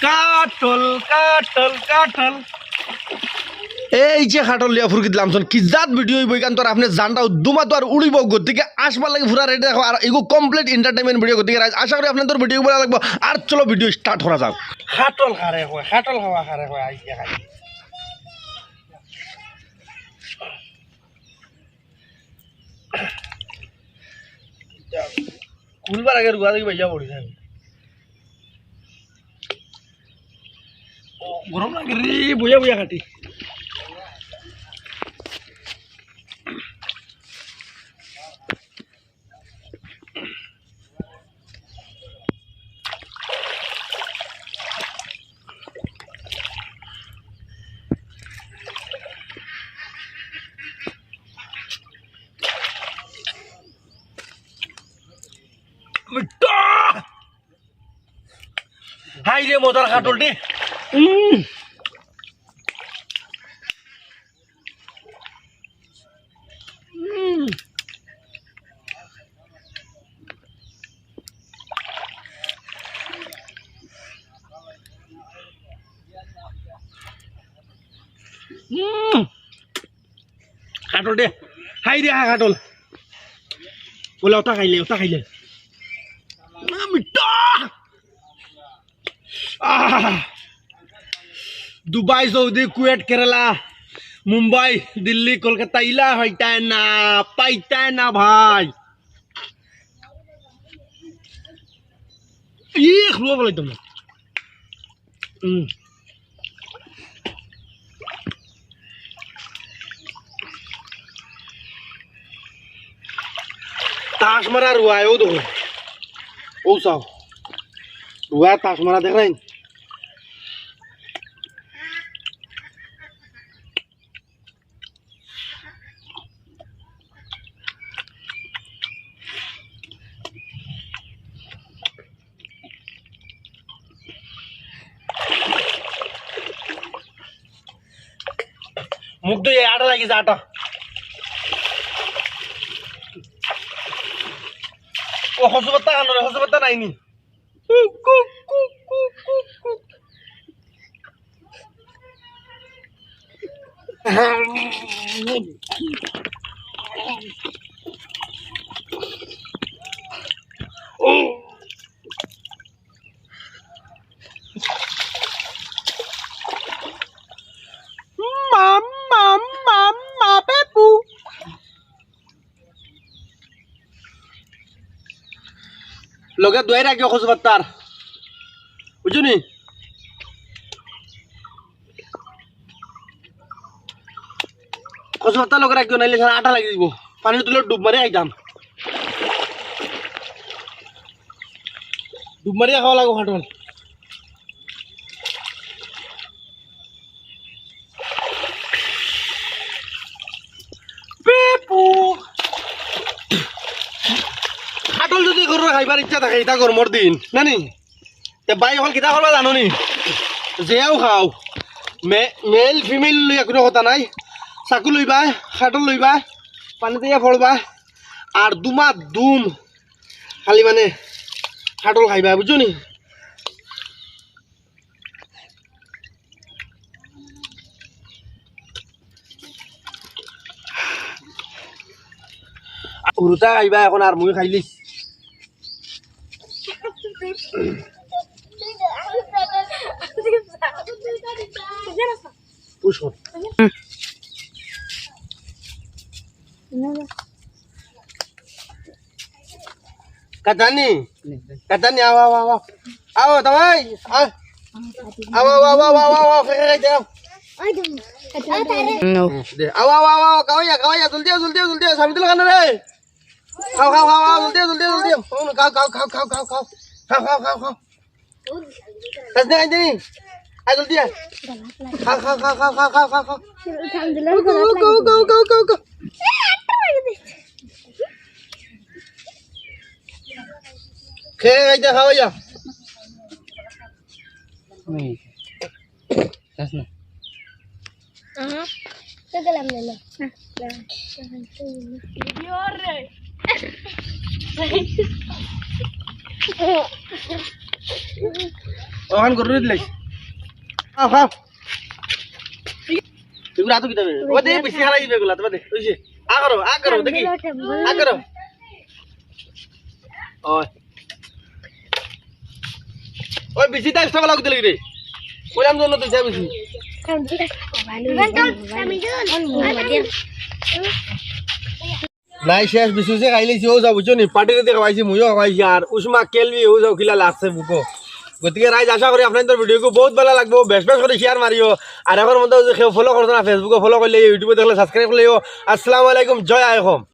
কাটল কাটল কাটল এই যে খাটল লিয়া ফুরকি দিলাম কি জাত ভিডিও হইব কারণ তোর আপনি জানটা দুমা তো আর উড়িব গতিকে আসবার লাগে পুরা রেডি দেখো আর এগো কমপ্লিট এন্টারটেইনমেন্ট ভিডিও গতিকে আশা করি আপনাদের ভিডিও ভালো লাগবে আর চলো ভিডিও স্টার্ট করা যাক খাটল খারে হয় খাটল খাওয়া খারে হয় আইয়া খাই খুলবার আগে রুয়া দেখি ভাইয়া পড়ি যাবে গরম লাগে রে বইয়া বইয়া কাটি হাই রে মজার খাটল রে খাটল দে হাই রে হা খাটল বলে ওটা খাইলে মিঠা দুবাই সৌদি কুয়েট কেরালা মুম্বাই দিল্লি কলকাতা ইলা পাইতায় না ভাই খুব বলে তোমরা ताश मारा रुआ है वो दो ओ साओ रुआ ताश मारा देख रहे हैं मुख तो ये आटा लगी आटा ও হসবতা কানো রে হসবতা নাইনি মাম্মা পেপু লগে দুয়াই রাখিও খোঁজবার্তার বুঝছো নি খোঁজবার্তা লগে রাখিও নাইলে সারা আটা লাগি দিব পানি তুলে ডুব মারি আইতাম ডুব মারিয়া খাওয়া লাগবো খাটল খাটল যদি ঘর খাইবার ইচ্ছা থাকে এটা গরমের দিন নানি বাই হল কিতা করবা জানো নি যেও খাও মেল ফিমেল লইয়া কোনো কথা নাই চাকু লইবা খাটল লইবা পানিতে ফলবা আর দুমা দুম খালি মানে খাটল খাইবা বুঝছো নি উরুতা খাইবা এখন আর মুই খাইলিস পুষ্প katani awa tamay awa kaya no awa kawaya sultiyo sami tilo kana re খাও sultiyo খাও kasne kanjani ay sultiya খাও go খেয়ে গাইতে খাওয়া যা তো গেলাম না ওখান গরু দিলাইছি খাও খাও এগুলো আতো কিতাবে ও দে বেশি হারাই দিবে এগুলা তবে দে ওইছে আ করো দেখি আ করো ওই বেশি টাইম সব লাগতে লাগি রে বললাম জন্য তুই যাই বেশি নাই শেষ বেশি সে খাইলেছি ও যাও বুঝছো নি পার্টিতে খাওয়াইছি মুইও খাওয়াইছি আর উসমা কেলবি ও যাও কিলা লাগছে বুকো গতিকে রাইজ আশা করি আপনাদের ভিডিওকে বহুত ভালো লাগবো বেশ বেশ করে শেয়ার মারিও আর এখন মধ্যে ফলো করতো না ফেসবুকে ফলো করলে ইউটিউবে দেখলে সাবস্ক্রাইব করলেও আসসালামু আলাইকুম জয় আয়কম